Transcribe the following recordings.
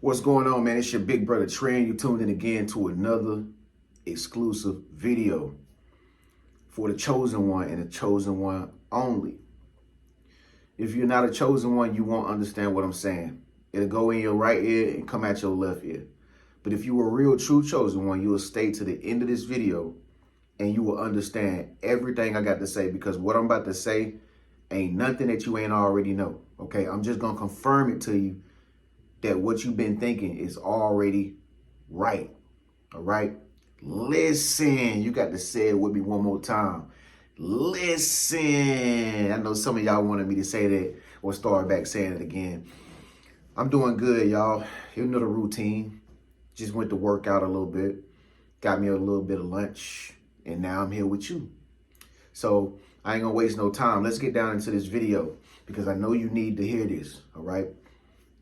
What's going on, man? It's your big brother Tren. You tuned in again to another exclusive video for the chosen one and the chosen one only. If you're not a chosen one, you won't understand what I'm saying. It'll go in your right ear and come out your left ear. But if you are a real, true chosen one, you will stay to the end of this video and you will understand everything I got to say, because what I'm about to say ain't nothing that you ain't already know. Okay, I'm just going to confirm it to you that what you've been thinking is already right. All right. Listen, you got to say it with me one more time. Listen. I know some of y'all wanted me to say that or start back saying it again. I'm doing good, y'all. You know the routine. Just went to work out a little bit. Got me a little bit of lunch. And now I'm here with you. So I ain't gonna waste no time. Let's get down into this video because I know you need to hear this. All right.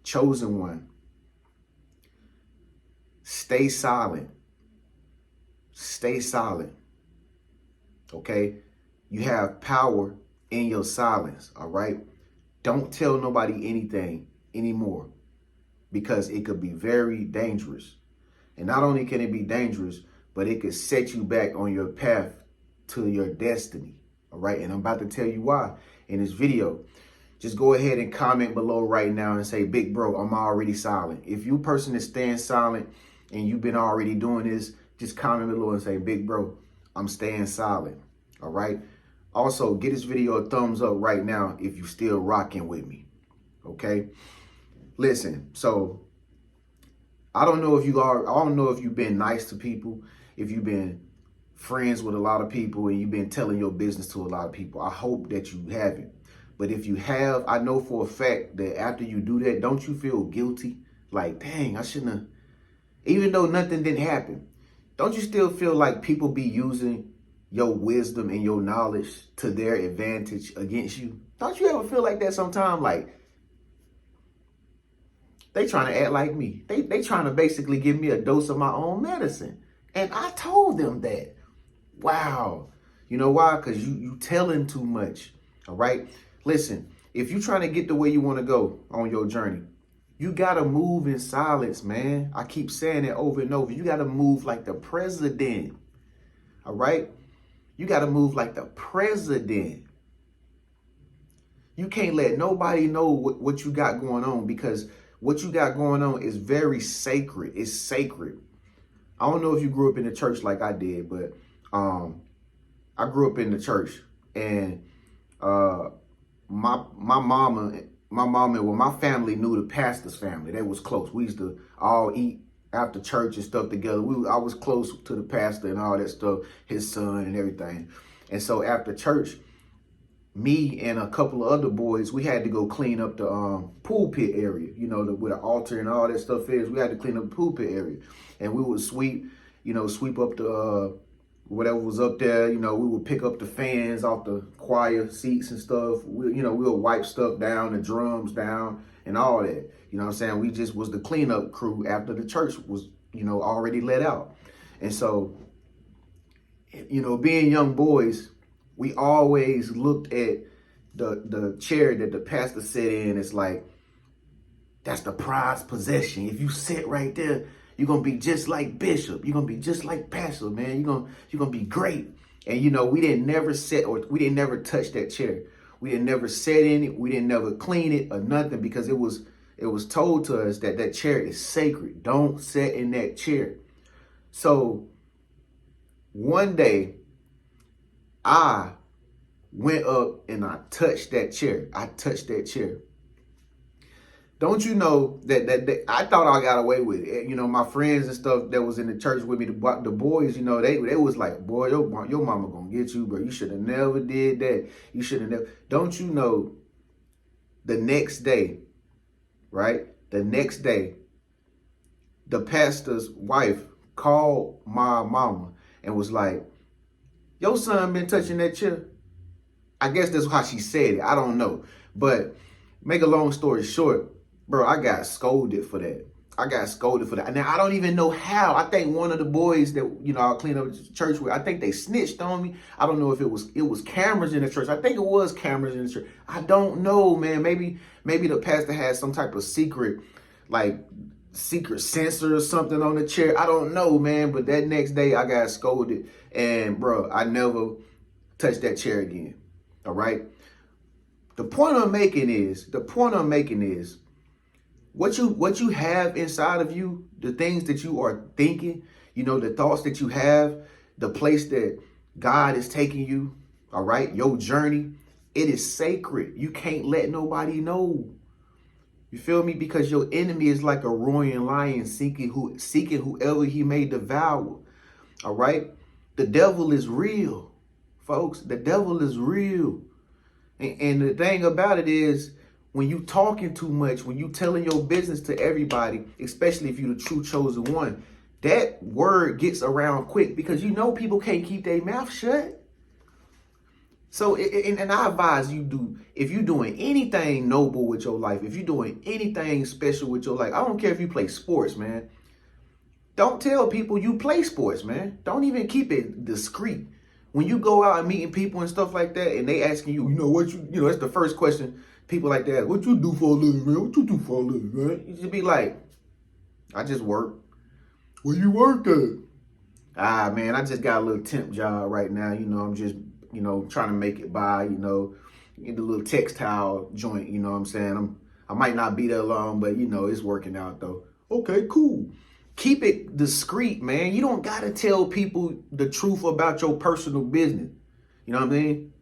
Chosen one, stay silent. Stay silent. Okay? You have power in your silence. All right? Don't tell nobody anything anymore because it could be very dangerous. And not only can it be dangerous, but it could set you back on your path to your destiny. All right? And I'm about to tell you why in this video. Just go ahead and comment below right now and say, Big Bro, I'm already silent. If you person is staying silent and you've been already doing this, just comment below and say, Big Bro, I'm staying silent. All right. Also, get this video a thumbs up right now if you still rocking with me. Okay. Listen, so I don't know if you've been nice to people, if you've been friends with a lot of people and you've been telling your business to a lot of people. I hope that you haven't. But if you have, I know for a fact that after you do that, don't you feel guilty? Like, dang, I shouldn't have, even though nothing didn't happen, don't you still feel like people be using your wisdom and your knowledge to their advantage against you? Don't you ever feel like that sometime? Like, they trying to act like me. They trying to basically give me a dose of my own medicine. And I told them that. Wow. You know why? Because you telling too much. All right. Listen, if you're trying to get the way you want to go on your journey, you got to move in silence, man. I keep saying it over and over. You got to move like the president. All right? You got to move like the president. You can't let nobody know what you got going on, because what you got going on is very sacred. It's sacred. I don't know if you grew up in the church like I did, but I grew up in the church, and my family knew the pastor's family. They was close. We used to all eat after church and stuff together. I was close to the pastor and all that stuff, his son and everything. And so after church, me and a couple of other boys, we had to go clean up the pulpit area, you know, where the altar and all that stuff is. We had to clean up the pulpit area, and we would sweep up the whatever was up there. You know, we would pick up the fans off the choir seats and stuff. We'll wipe stuff down, the drums down and all that. You know what I'm saying? We just was the cleanup crew after the church was, already let out. And so, being young boys, we always looked at the chair that the pastor sat in. It's like, that's the prized possession. If you sit right there, you're going to be just like Bishop. You're going to be just like Pastor, man. You're going to be great. And, we didn't never touch that chair. We didn't never sit in it. We didn't never clean it or nothing, because it was told to us that chair is sacred. Don't sit in that chair. So one day I went up and I touched that chair. Don't you know that I thought I got away with it? My friends and stuff that was in the church with me, the boys, they was like, boy, your mama gonna get you, bro. You should have never did that. You should have never. Don't you know, the next day, right? The next day, the pastor's wife called my mama and was like, your son been touching that chair? I guess that's how she said it. I don't know. But make a long story short, bro, I got scolded for that. Now, I don't even know how. I think one of the boys that, I clean up the church with, I think they snitched on me. I don't know if it was cameras in the church. I think it was cameras in the church. I don't know, man. Maybe the pastor had some type of secret, like, secret sensor or something on the chair. I don't know, man. But that next day I got scolded, and bro, I never touched that chair again. All right. The point I'm making is what you have inside of you, the things that you are thinking, you know, the thoughts that you have, the place that God is taking you, all right, your journey, it is sacred. You can't let nobody know. You feel me? Because your enemy is like a roaring lion seeking whoever he may devour. All right? The devil is real, folks. The devil is real. And the thing about it is, when you talking too much, when you telling your business to everybody, especially if you're the true chosen one, that word gets around quick because you know people can't keep their mouth shut. So, and I advise you do, if you're doing anything noble with your life, if you're doing anything special with your life, I don't care if you play sports, man. Don't tell people you play sports, man. Don't even keep it discreet. When you go out and meeting people and stuff like that, and they asking you, that's the first question people like that. What you do for a living, man? What you do for a living, man? You should be like, I just work. Where you work at? Man, I just got a little temp job right now. I'm just, trying to make it by, in the little textile joint, you know what I'm saying? I might not be there long, but, it's working out, though. Okay, cool. Keep it discreet, man. You don't got to tell people the truth about your personal business. You know what I mean?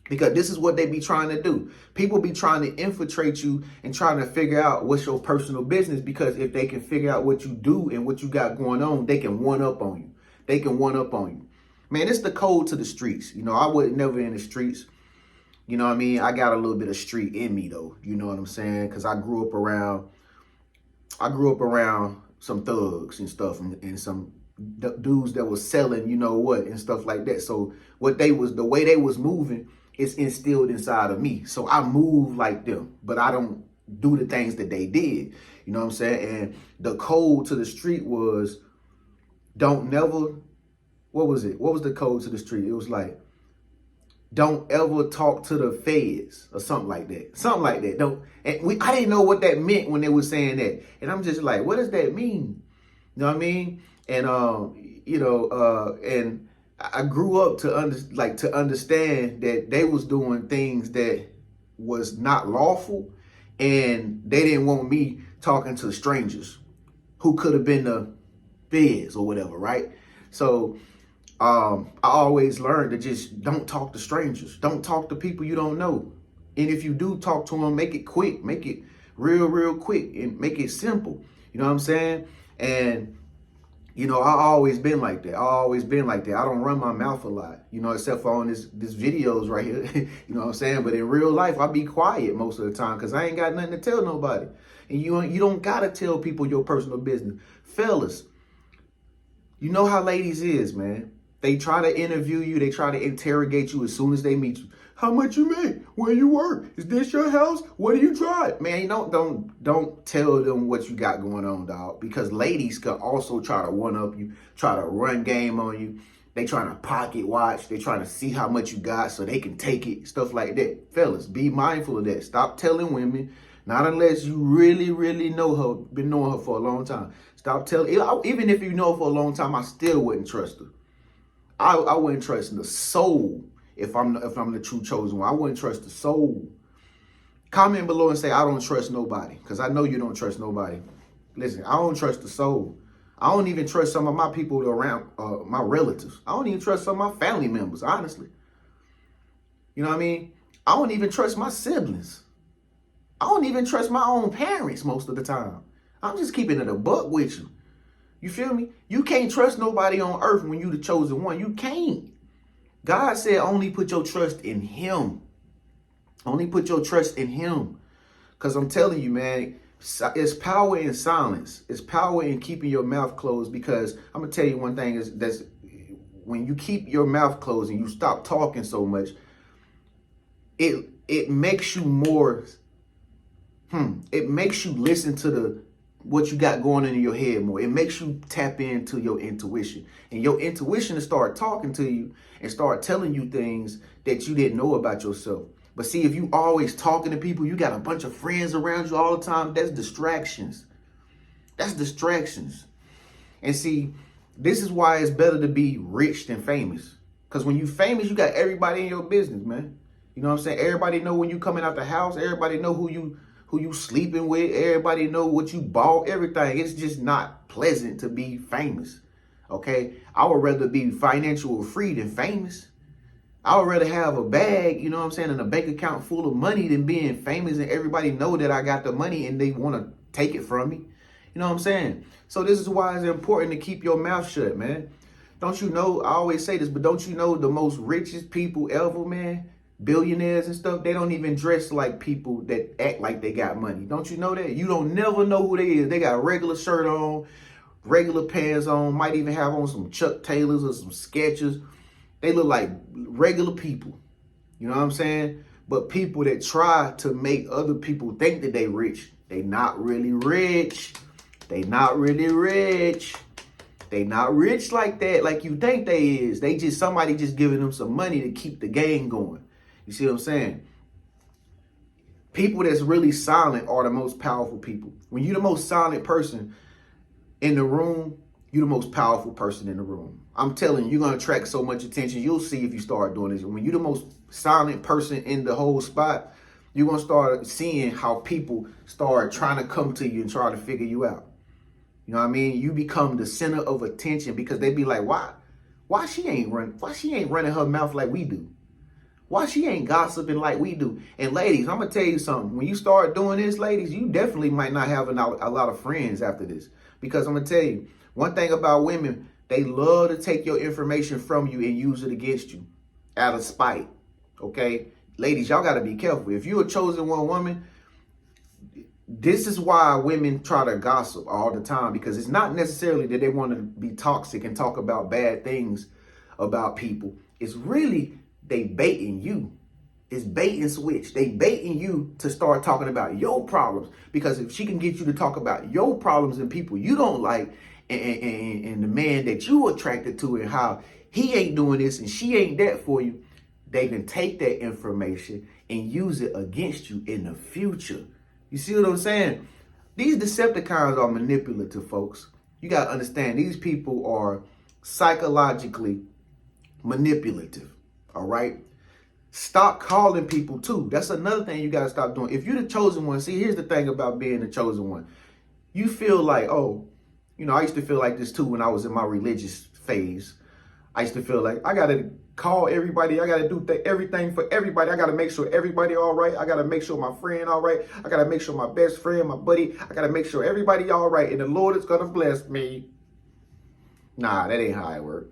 Because this is what they be trying to do. People be trying to infiltrate you and trying to figure out what's your personal business, because if they can figure out what you do and what you got going on, they can one up on you. They can one up on you. Man, it's the code to the streets. I was never in the streets. You know what I mean? I got a little bit of street in me, though. You know what I'm saying? Because I grew up around some thugs and stuff, and some dudes that was selling, and stuff like that. So the way they was moving, it's instilled inside of me. So I move like them, but I don't do the things that they did. You know what I'm saying? And the code to the street was, don't never, what was it? What was the code to the street? It was like, don't ever talk to the feds or something like that. Something like that. I didn't know what that meant when they were saying that. And I'm just like, what does that mean? You know what I mean? And, and I grew up to understand that they was doing things that was not lawful, and they didn't want me talking to strangers who could have been the feds or whatever, right? So I always learned to just don't talk to strangers. Don't talk to people you don't know. And if you do talk to them, make it quick. Make it real quick, and make it simple. You know what I'm saying? And, I always been like that. I don't run my mouth a lot, except for on this videos right here. You know what I'm saying? But in real life, I be quiet most of the time because I ain't got nothing to tell nobody. And you don't got to tell people your personal business. Fellas, you know how ladies is, man. They try to interview you. They try to interrogate you as soon as they meet you. How much you make? Where you work? Is this your house? What do you drive? Man, don't tell them what you got going on, dog. Because ladies can also try to one up you, try to run game on you. They trying to pocket watch. They trying to see how much you got so they can take it. Stuff like that. Fellas, be mindful of that. Stop telling women, not unless you really, really know her, been knowing her for a long time. Stop telling, even if you know her for a long time, I still wouldn't trust her. I wouldn't trust the soul if I'm the true chosen one. I wouldn't trust the soul. Comment below and say, I don't trust nobody, because I know you don't trust nobody. Listen, I don't trust the soul. I don't even trust some of my people around, my relatives. I don't even trust some of my family members, honestly. You know what I mean? I don't even trust my siblings. I don't even trust my own parents most of the time. I'm just keeping it a buck with you. You feel me? You can't trust nobody on earth when you the chosen one. You can't. God said only put your trust in him. Only put your trust in him. Because I'm telling you, man, it's power in silence. It's power in keeping your mouth closed. Because I'm going to tell you one thing is that's when you keep your mouth closed and you stop talking so much, it makes you more, it makes you listen to what you got going on in your head more. It makes you tap into your intuition. And your intuition will start talking to you and start telling you things that you didn't know about yourself. But see, if you always talking to people, you got a bunch of friends around you all the time, that's distractions. That's distractions. And see, this is why it's better to be rich than famous. Because when you famous, you got everybody in your business, man. You know what I'm saying? Everybody know when you coming out the house. Everybody know who you sleeping with. Everybody know what you bought, everything. It's just not pleasant to be famous. Okay? I would rather be financial free than famous. I would rather have a bag, you know what I'm saying, and a bank account full of money than being famous and everybody know that I got the money and they want to take it from me. You know what I'm saying? So this is why it's important to keep your mouth shut, man. Don't you know, I always say this, but don't you know the most richest people ever, man, billionaires and stuff, they don't even dress like people that act like they got money. Don't you know that? You don't never know who they is. They got a regular shirt on, regular pants on, might even have on some Chuck Taylors or some Skechers. They look like regular people. You know what I'm saying? But people that try to make other people think that they rich, they not really rich. They not really rich. They not rich like that, like you think they is. They just, somebody just giving them some money to keep the game going. You see what I'm saying? People that's really silent are the most powerful people. When you're the most silent person in the room, you're the most powerful person in the room. I'm telling you, you're going to attract so much attention. You'll see if you start doing this. When you're the most silent person in the whole spot, you're going to start seeing how people start trying to come to you and try to figure you out. You know what I mean? You become the center of attention because they be like, why she ain't running her mouth like we do? Why she ain't gossiping like we do? And ladies, I'm going to tell you something. When you start doing this, ladies, you definitely might not have a lot of friends after this. Because I'm going to tell you, one thing about women, they love to take your information from you and use it against you out of spite. Okay? Ladies, y'all got to be careful. If you're a chosen one woman, this is why women try to gossip all the time, because it's not necessarily that they want to be toxic and talk about bad things about people. It's really they baiting you. It's bait and switch. They baiting you to start talking about your problems, because if she can get you to talk about your problems and people you don't like, and the man that you attracted to and how he ain't doing this and she ain't that for you, they can take that information and use it against you in the future. You see what I'm saying? These Decepticons are manipulative, folks. You got to understand, these people are psychologically manipulative, all right? Stop calling people too. That's another thing you got to stop doing. If you're the chosen one, see, here's the thing about being the chosen one. You feel like, oh, you know, I used to feel like this too when I was in my religious phase. I used to feel like I got to call everybody. I got to do everything for everybody. I got to make sure everybody all right. I got to make sure my friend all right. I got to make sure my best friend, my buddy, I got to make sure everybody all right. And the Lord is going to bless me. Nah, that ain't how it works.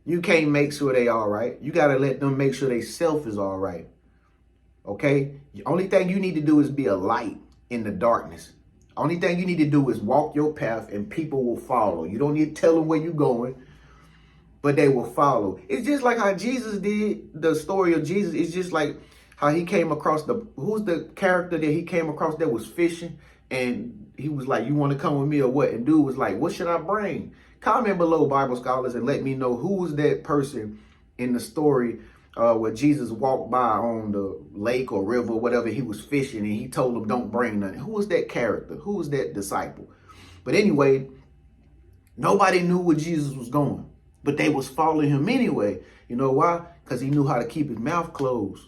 You can't make sure they all right. You got to let them make sure they self is all right. Okay? The only thing you need to do is be a light in the darkness. Only thing you need to do is walk your path and people will follow. You don't need to tell them where you're going, but they will follow. It's just like how Jesus did. The story of Jesus is just like how he came across who's the character that he came across that was fishing, and he was like, you want to come with me or what? And dude was like, what should I bring? Comment below, Bible scholars, and let me know who was that person in the story where Jesus walked by on the lake or river, whatever he was fishing, and he told them don't bring nothing. Who was that character? Who was that disciple? But anyway, nobody knew where Jesus was going, but they was following him anyway. You know why? Because he knew how to keep his mouth closed.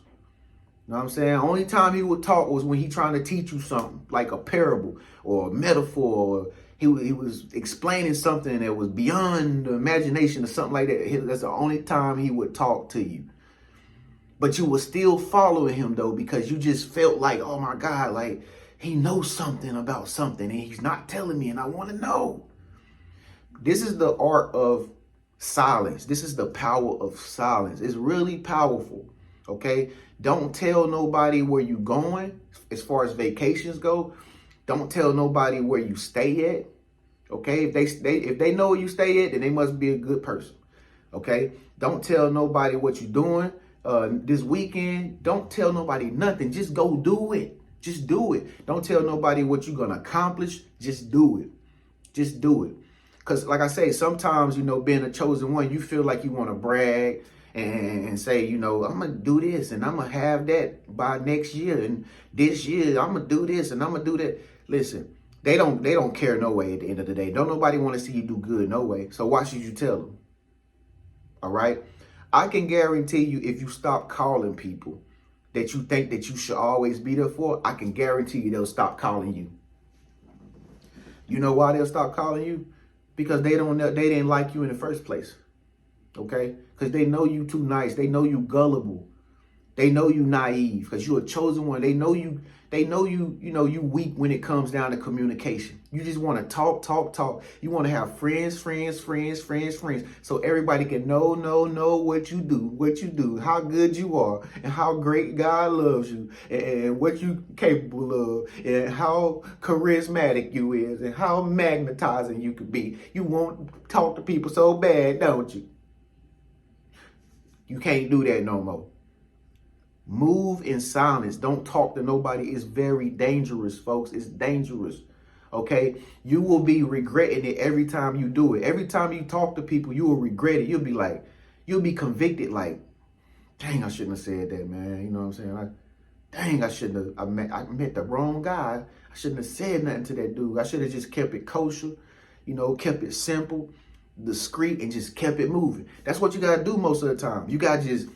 You know what I'm saying? Only time he would talk was when he trying to teach you something, like a parable or a metaphor, or he was explaining something that was beyond the imagination or something like that. That's the only time he would talk to you. But you were still following him, though, because you just felt like, oh, my God, like he knows something about something and he's not telling me and I want to know. This is the art of silence. This is the power of silence. It's really powerful, okay? Don't tell nobody where you going as far as vacations go. Don't tell nobody where you stay at, okay? If they know where you stay at, then they must be a good person, okay? Don't tell nobody what you're doing this weekend. Don't tell nobody nothing. Just go do it. Just do it. Don't tell nobody what you're going to accomplish. Just do it. Just do it. Because like I say, sometimes, you know, being a chosen one, you feel like you want to brag and say, you know, I'm going to do this and I'm going to have that by next year. And this year, I'm going to do this and I'm going to do that. Listen, They don't care no way at the end of the day. Don't nobody want to see you do good no way. So why should you tell them? All right? I can guarantee you if you stop calling people that you think that you should always be there for, I can guarantee you they'll stop calling you. You know why they'll stop calling you? Because they didn't like you in the first place. Okay? Because they know you too nice. They know you gullible. They know you naive because you're a chosen one. They know you, you weak when it comes down to communication. You just want to talk. You want to have friends. So everybody can know what you do, how good you are, and how great God loves you, and what you capable of, and how charismatic you is, and how magnetizing you could be. You want to talk to people so bad, don't you? You can't do that no more. Move in silence. Don't talk to nobody. It's very dangerous, folks. It's dangerous. Okay? You will be regretting it every time you do it. Every time you talk to people, you will regret it. You'll be convicted like, dang, I shouldn't have said that, man. You know what I'm saying? Like, dang, I met the wrong guy. I shouldn't have said nothing to that dude. I should have just kept it kosher, kept it simple, discreet, and just kept it moving. That's what you got to do most of the time. You got to just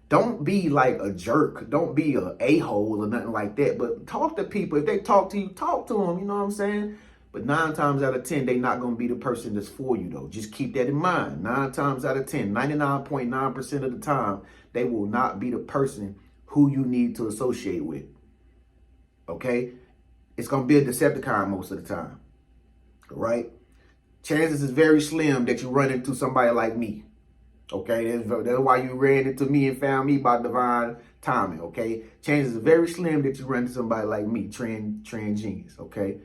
don't be like a jerk. Don't be a a-hole or nothing like that. But talk to people. If they talk to you, talk to them. You know what I'm saying? But 9 times out of 10, they not going to be the person that's for you, though. Just keep that in mind. 9 times out of 10, 99.9% of the time, they will not be the person who you need to associate with. Okay? It's going to be a Decepticon most of the time. Right? Chances is very slim that you run into somebody like me. Okay, that's why you ran into me and found me by divine timing. Okay, chances are very slim that you run into somebody like me, Tren Genius. Okay.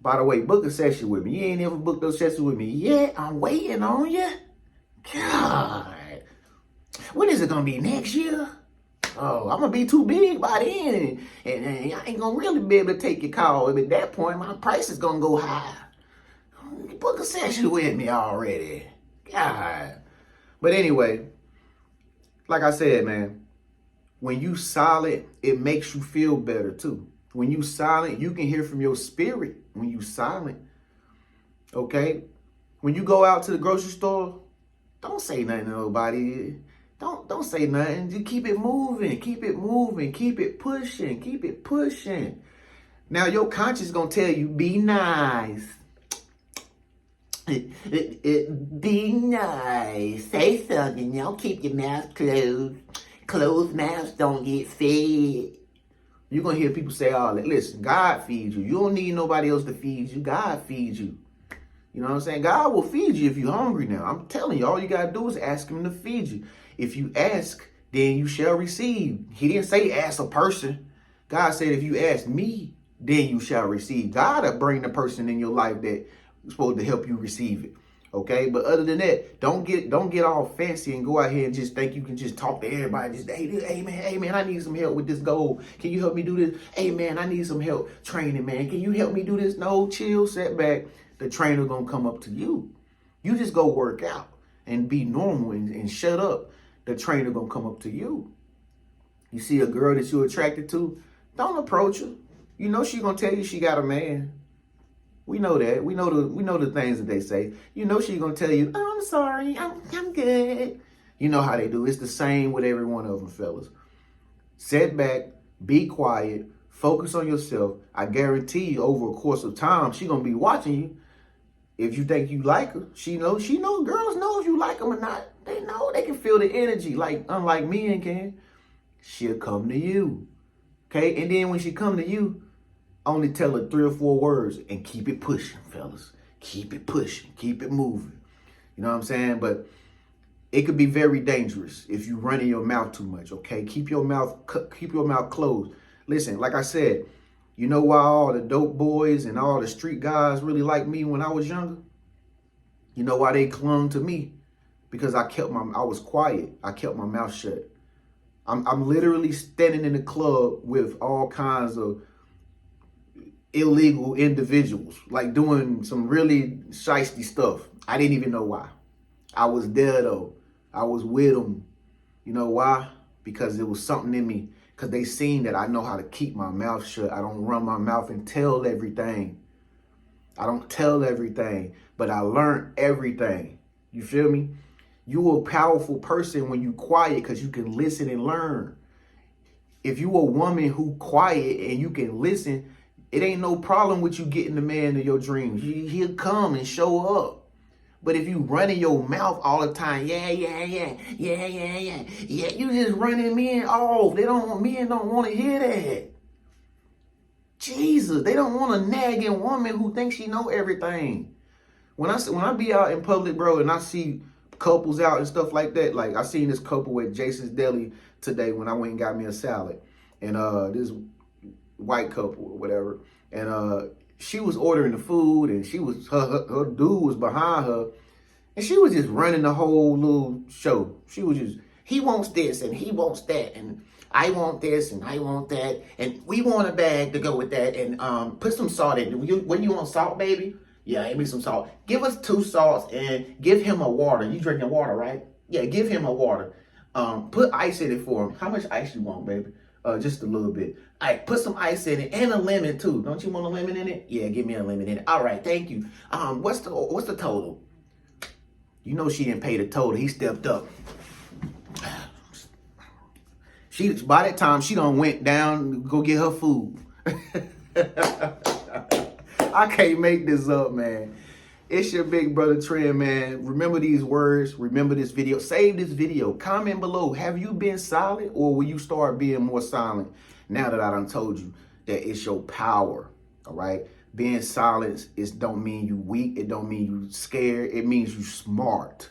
By the way, book a session with me. You ain't ever booked those sessions with me yet. I'm waiting on you. God, when is it gonna be? Next year? Oh, I'm gonna be too big by then, and I ain't gonna really be able to take your call. And at that point, my price is gonna go high. Book a session with me already. God. But anyway, like I said, man, when you silent, it makes you feel better too. When you silent, you can hear from your spirit when you silent. Okay? When you go out to the grocery store, don't say nothing to nobody. Don't say nothing. Just keep it moving. Keep it pushing. Now your conscience gonna tell you, be nice. Be nice. Say something. Don't keep your mouth closed. Closed mouths don't get fed. You're going to hear people say, oh, listen, God feeds you. You don't need nobody else to feed you. God feeds you. You know what I'm saying? God will feed you if you're hungry now. I'm telling you, all you got to do is ask him to feed you. If you ask, then you shall receive. He didn't say ask a person. God said, if you ask me, then you shall receive. God will bring the person in your life that supposed to help you receive it. Okay, but other than that, don't get all fancy and go out here and just think you can just talk to everybody. Just hey man, I need some help with this goal. Can you help me do this? Hey man, I need some help training, man. Can you help me do this? No, chill, sit back. The trainer gonna come up to you. You just go work out and be normal and shut up. The trainer gonna come up to you. You see a girl that you're attracted to, don't approach her. You know she gonna tell you she got a man. We know that. We know the things that they say. You know she's gonna tell you, oh, I'm sorry, I'm good. You know how they do. It's the same with every one of them, fellas. Sit back, be quiet, focus on yourself. I guarantee you, over a course of time, she gonna be watching you. If you think you like her, she knows. Girls know if you like them or not. They know. They can feel the energy. Like unlike men can. She'll come to you, okay? And then when she come to you, only tell her 3 or 4 words and keep it pushing, fellas. Keep it pushing. Keep it moving. You know what I'm saying? But it could be very dangerous if you run in your mouth too much, okay? Keep your mouth closed. Listen, like I said, you know why all the dope boys and all the street guys really liked me when I was younger? You know why they clung to me? Because I was quiet. I kept my mouth shut. I'm literally standing in the club with all kinds of illegal individuals, like doing some really shiesty stuff. I didn't even know why. I was there though. I was with them. You know why? Because it was something in me. Because they seen that I know how to keep my mouth shut. I don't run my mouth and tell everything. I don't tell everything, but I learned everything. You feel me? You a powerful person when you quiet because you can listen and learn. If you a woman who quiet and you can listen, it ain't no problem with you getting the man of your dreams. He'll come and show up. But if you running your mouth all the time, yeah, you just running men off. Men don't want to hear that. Jesus, they don't want a nagging woman who thinks she know everything. When I be out in public, bro, and I see couples out and stuff like that, like I seen this couple at Jason's Deli today when I went and got me a salad, and this white couple or whatever, and she was ordering the food, and she was her dude was behind her, and she was just running the whole little show. She was just, he wants this and he wants that, and I want this and I want that, and we want a bag to go with that, and put some salt in it. When you want salt, baby? Yeah, give me some salt. Give us 2 salts and give him a water. You drinking water, right? Yeah, give him a water. Put ice in it for him. How much ice you want, baby? Just a little bit. All right, put some ice in it and a lemon too. Don't you want a lemon in it? Yeah, give me a lemon in it. All right, thank you. What's the total? You know she didn't pay the total. He stepped up. By that time she done went down to go get her food. I can't make this up, man. It's your big brother Tren, man. Remember these words. Remember this video. Save this video. Comment below. Have you been silent, or will you start being more silent now that I done told you that it's your power, all right? Being silent don't mean you weak. It don't mean you scared. It means you smart.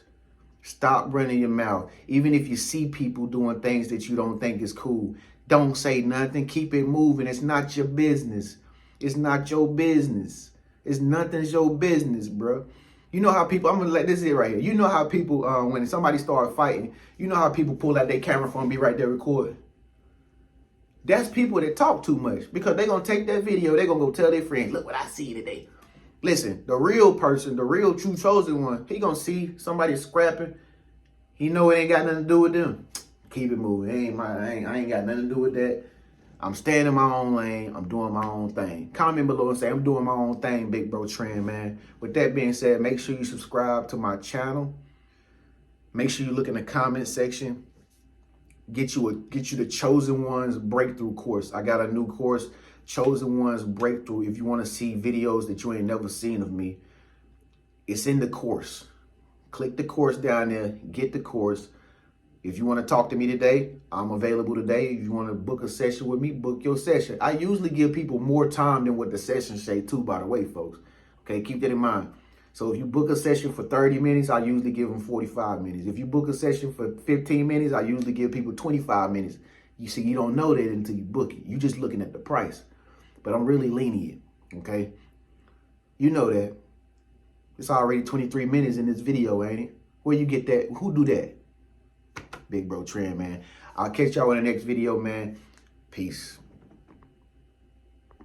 Stop running your mouth. Even if you see people doing things that you don't think is cool, don't say nothing. Keep it moving. It's not your business. It's not your business. It's nothing's your business, bro. You know how people, I'm going to let this in right here. You know how people, when somebody start fighting, you know how people pull out their camera phone and be right there recording. That's people that talk too much, because they're going to take that video. They're going to go tell their friends, look what I see today. Listen, the real person, the real true chosen one, he going to see somebody scrapping. He know it ain't got nothing to do with them. Keep it moving. I ain't got nothing to do with that. I'm staying in my own lane. I'm doing my own thing. Comment below and say, I'm doing my own thing, Big Bro Tren, man. With that being said, make sure you subscribe to my channel. Make sure you look in the comment section. Get you the Chosen Ones Breakthrough course. I got a new course, Chosen Ones Breakthrough. If you want to see videos that you ain't never seen of me, it's in the course. Click the course down there. Get the course. If you want to talk to me today, I'm available today. If you want to book a session with me, book your session. I usually give people more time than what the sessions say too, by the way, folks. Okay, keep that in mind. So if you book a session for 30 minutes, I usually give them 45 minutes. If you book a session for 15 minutes, I usually give people 25 minutes. You see, you don't know that until you book it. You're just looking at the price. But I'm really lenient, okay? You know that. It's already 23 minutes in this video, ain't it? Where you get that? Who do that? Big Bro Tren, man. I'll catch y'all in the next video, man. Peace.